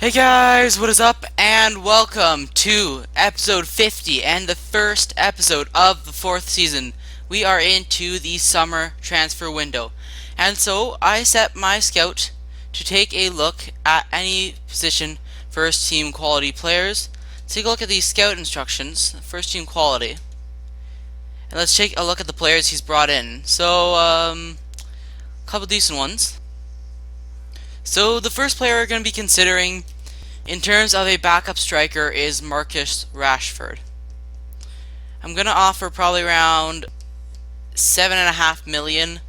Hey guys, what is up? And welcome to episode 50 and the first episode of the fourth season. We are into the summer transfer window. And so I set my scout to take a look at any position first team quality players. Take a look at these scout instructions, first team quality. And let's take a look at the players he's brought in. So, a couple decent ones. So the first player we're going to be considering in terms of a backup striker is Marcus Rashford. I'm going to offer probably around $7.5 million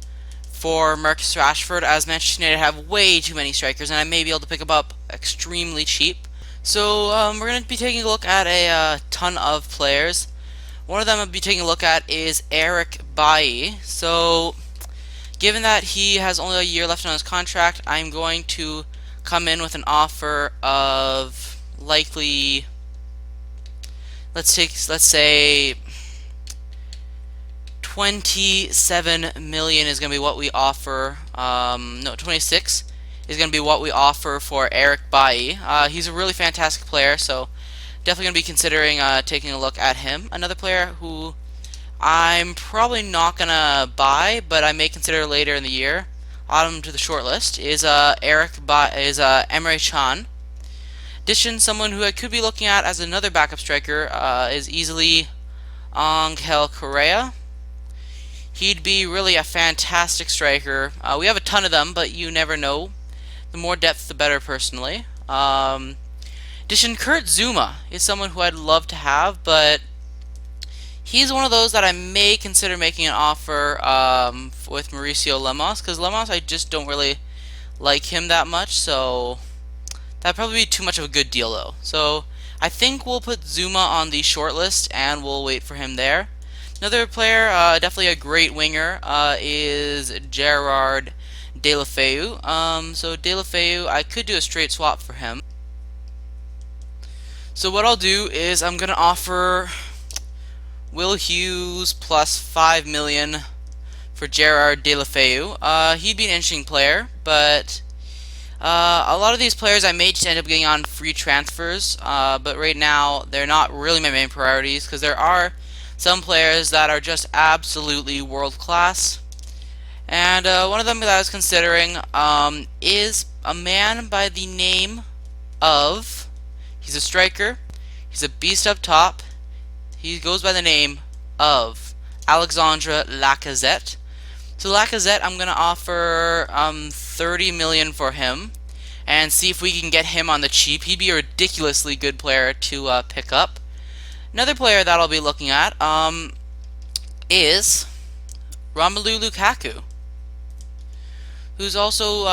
for Marcus Rashford, as Manchester United have way too many strikers and I may be able to pick him up extremely cheap. So we're going to be taking a look at a ton of players. One of them I'll be taking a look at is Eric Bailly. So given that he has only a year left on his contract, I'm going to come in with an offer of likely, let's say 27 million is going to be what we offer. No, 26 is going to be what we offer for Eric Bailly. He's a really fantastic player, so definitely going to be considering taking a look at him. Another player who I'm probably not going to buy, but I may consider later in the year, add him to the short list, is Emre Can. Addition, someone who I could be looking at as another backup striker is easily Angel Correa. He'd be really a fantastic striker. We have a ton of them, but you never know. The more depth, the better, personally. Addition, Kurt Zuma is someone who I'd love to have, but he's one of those that I may consider making an offer with Mauricio Lemos, because Lemos, I just don't really like him that much, so that'd probably be too much of a good deal, though. So I think we'll put Zuma on the short list, and we'll wait for him there. Another player, definitely a great winger, is Gerard Deulofeu. So Deulofeu, I could do a straight swap for him. So what I'll do is I'm going to offer Will Hughes plus 5 million for Gerard Deulofeu. He'd be an interesting player, but a lot of these players I may just end up getting on free transfers, but right now they're not really my main priorities, because there are some players that are just absolutely world class. And one of them that I was considering is a man by the name of, he's a striker, he's a beast up top. He goes by the name of Alexandre Lacazette. So Lacazette, I'm going to offer 30 million for him and see if we can get him on the cheap. He'd be a ridiculously good player to pick up. Another player that I'll be looking at is Romelu Lukaku, who's also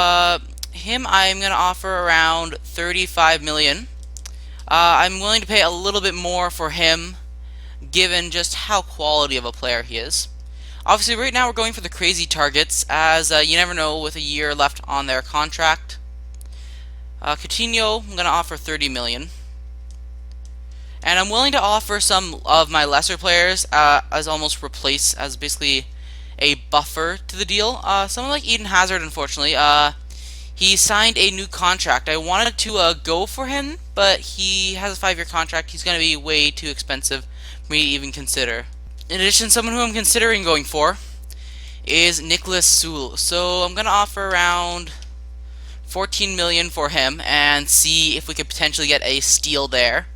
him. I'm going to offer around 35 million. I'm willing to pay a little bit more for him, given just how quality of a player he is. Obviously, right now we're going for the crazy targets, as you never know with a year left on their contract. Coutinho, I'm going to offer 30 million. And I'm willing to offer some of my lesser players as almost replace, as basically a buffer to the deal. Someone like Eden Hazard, unfortunately, he signed a new contract. I wanted to go for him, but he has a 5-year contract. He's going to be way too expensive for me to even consider. In addition, someone who I'm considering going for is Nicholas Sewell. So I'm going to offer around 14 million for him and see if we could potentially get a steal there.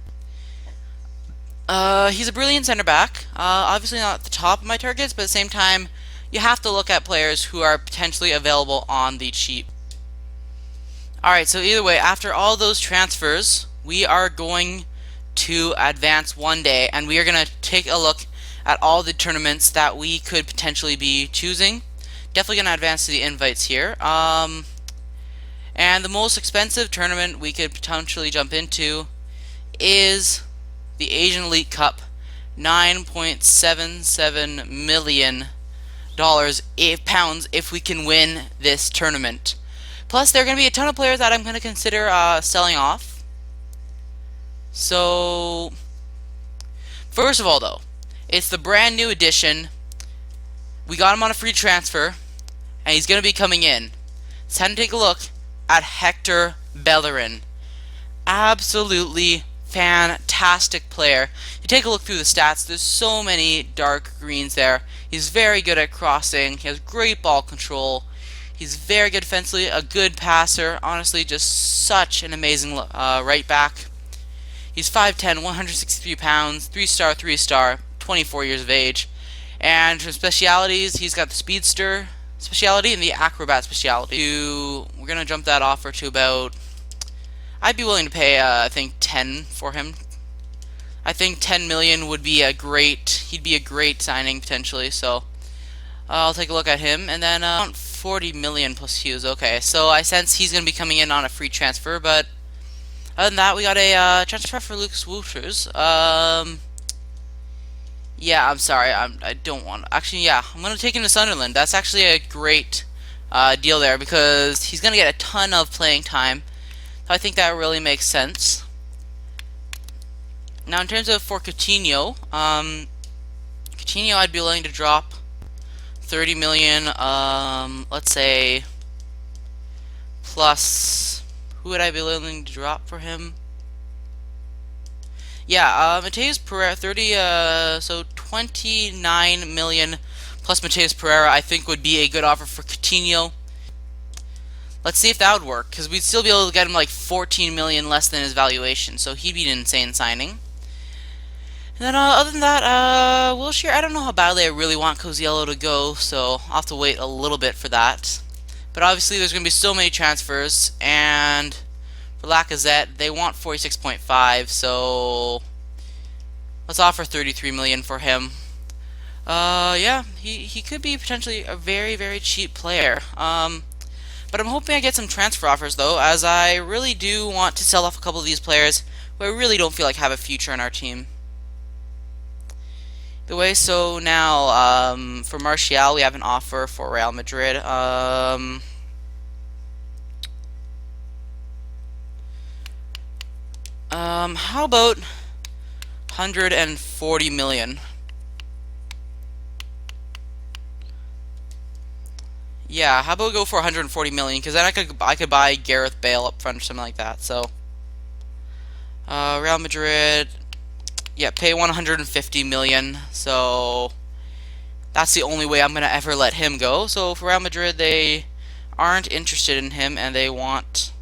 He's a brilliant center back. Obviously not at the top of my targets, but at the same time, you have to look at players who are potentially available on the cheap. Alright, so either way, after all those transfers, we are going to advance one day, and we are going to take a look at all the tournaments that we could potentially be choosing. Definitely going to advance to the invites here. And the most expensive tournament we could potentially jump into is the Asian Elite Cup. $9.77 million pounds if we can win this tournament. Plus, there are going to be a ton of players that I'm going to consider selling off. So, first of all, though, it's the brand new edition. We got him on a free transfer, and he's going to be coming in. It's time to take a look at Hector Bellerin. absolutely fantastic player. You take a look through the stats, there's so many dark greens there. He's very good at crossing, he has great ball control, he's very good defensively, a good passer, honestly just such an amazing right back. He's 5'10", 163 pounds, 3-star, 3-star, 24 years of age. And from specialities, he's got the speedster speciality and the acrobat speciality. We're going to jump that offer to about, I'd be willing to pay, I think 10 for him. I think 10 million would be he'd be a great signing potentially, so I'll take a look at him. And then 40 million plus Hughes. Okay, so I sense he's going to be coming in on a free transfer, but other than that, we got a transfer for Lucas Wouters. Yeah, I'm sorry, I don't want. Actually, yeah, I'm gonna take him to Sunderland. That's actually a great deal there because he's gonna get a ton of playing time. So I think that really makes sense. Now, in terms of for Coutinho, Coutinho, I'd be willing to drop 30 million. Let's say plus. Who would I be willing to drop for him? Yeah, Mateus Pereira, so 29 million plus Mateus Pereira, I think would be a good offer for Coutinho. Let's see if that would work, because we'd still be able to get him like 14 million less than his valuation, so he'd be an insane signing. And then other than that, Wilshere, I don't know how badly I really want Coziello to go, so I'll have to wait a little bit for that. But obviously there's going to be so many transfers, and for Lacazette, they want 46.5, so let's offer 33 million for him. Yeah, he could be potentially a very, very cheap player. But I'm hoping I get some transfer offers, though, as I really do want to sell off a couple of these players who I really don't feel like have a future in our team. The way, so now, for Martial, we have an offer for Real Madrid. How about 140 million? Yeah, how about we go for 140 million? Because then I could buy Gareth Bale up front or something like that. So, Real Madrid, yeah, pay 150 million. So that's the only way I'm gonna ever let him go. So for Real Madrid, they aren't interested in him and they want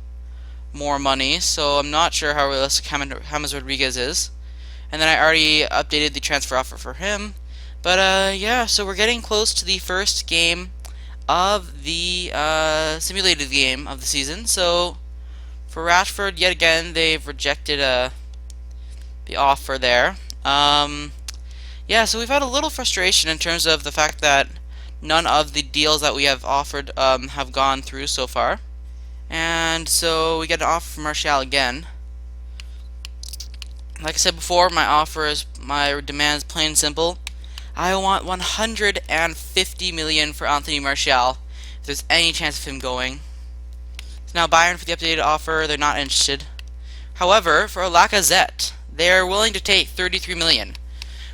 more money. So I'm not sure how realistic James Rodriguez is. And then I already updated the transfer offer for him. But yeah, so we're getting close to the first game of the simulated game of the season. So for Rashford, yet again, they've rejected the offer there. Yeah, so we've had a little frustration in terms of the fact that none of the deals that we have offered have gone through so far. And so we get an offer from Martial again. Like I said before, my demand is plain and simple. I want 150 million for Anthony Martial, if there's any chance of him going. So now Bayern, for the updated offer, they're not interested. However, for Lacazette, they're willing to take 33 million,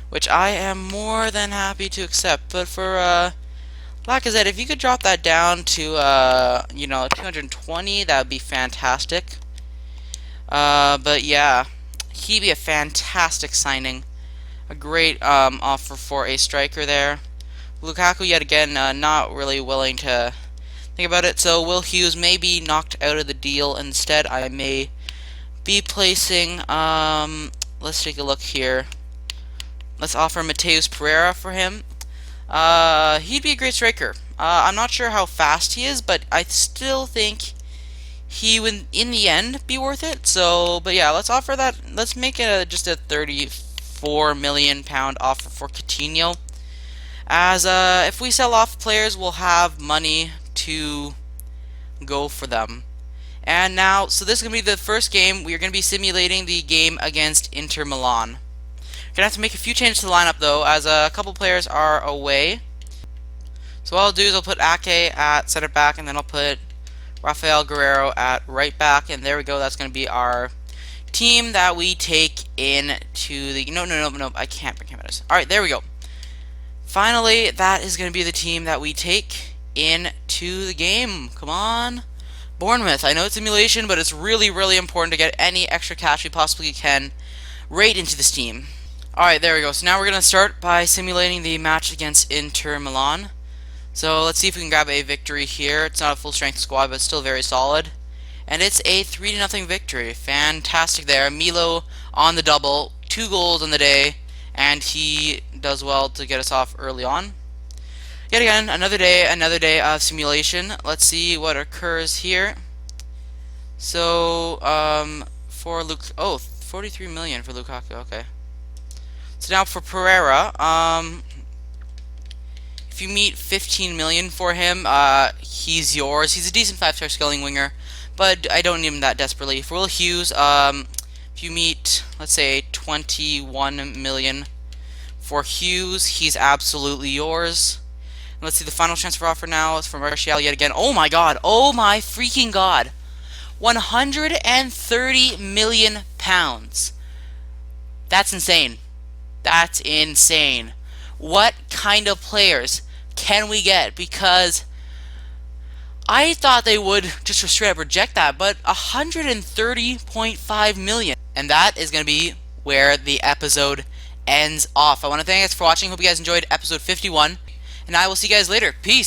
which I am more than happy to accept. But for Lacazette, if you could drop that down to 220, that would be fantastic. But yeah, he'd be a fantastic signing. A great offer for a striker there. Lukaku, yet again, not really willing to think about it. So Will Hughes may be knocked out of the deal. Instead, I may be placing, let's take a look here. Let's offer Mateus Pereira for him. He'd be a great striker. I'm not sure how fast he is, but I still think he would, in the end, be worth it. So, but yeah, let's offer that. Let's make it just a 34 million pound offer for Coutinho. As if we sell off players, we'll have money to go for them. And now, so this is going to be the first game. We are going to be simulating the game against Inter Milan. We're going to have to make a few changes to the lineup, though, as a couple players are away. So what I'll do is I'll put Ake at center back, and then I'll put Rafael Guerrero at right back, and there we go. That's going to be our team that we take into the... No, I can't. Alright, there we go. Finally, that is going to be the team that we take into the game. Come on, Bournemouth. I know it's simulation, but it's really, really important to get any extra cash we possibly can right into this team. Alright, there we go. So now we're going to start by simulating the match against Inter Milan. So let's see if we can grab a victory here. It's not a full strength squad, but still very solid. And it's a 3-0 victory. Fantastic there. Milo on the double. 2 goals on the day. And he does well to get us off early on. Yet again, another day of simulation. Let's see what occurs here. So, for Luke, 43 million for Lukaku, okay. So now for Pereira, if you meet 15 million for him, he's yours. He's a decent 5-star scaling winger, but I don't need him that desperately. For Will Hughes, if you meet, let's say, 21 million for Hughes, he's absolutely yours. And let's see, the final transfer offer now is from Martial yet again. Oh my god, oh my freaking god. 130 million pounds. That's insane. That's insane. What kind of players can we get? Because I thought they would just straight up reject that, but 130.5 million. And that is going to be where the episode ends off. I want to thank you guys for watching. Hope you guys enjoyed episode 51, and I will see you guys later. Peace.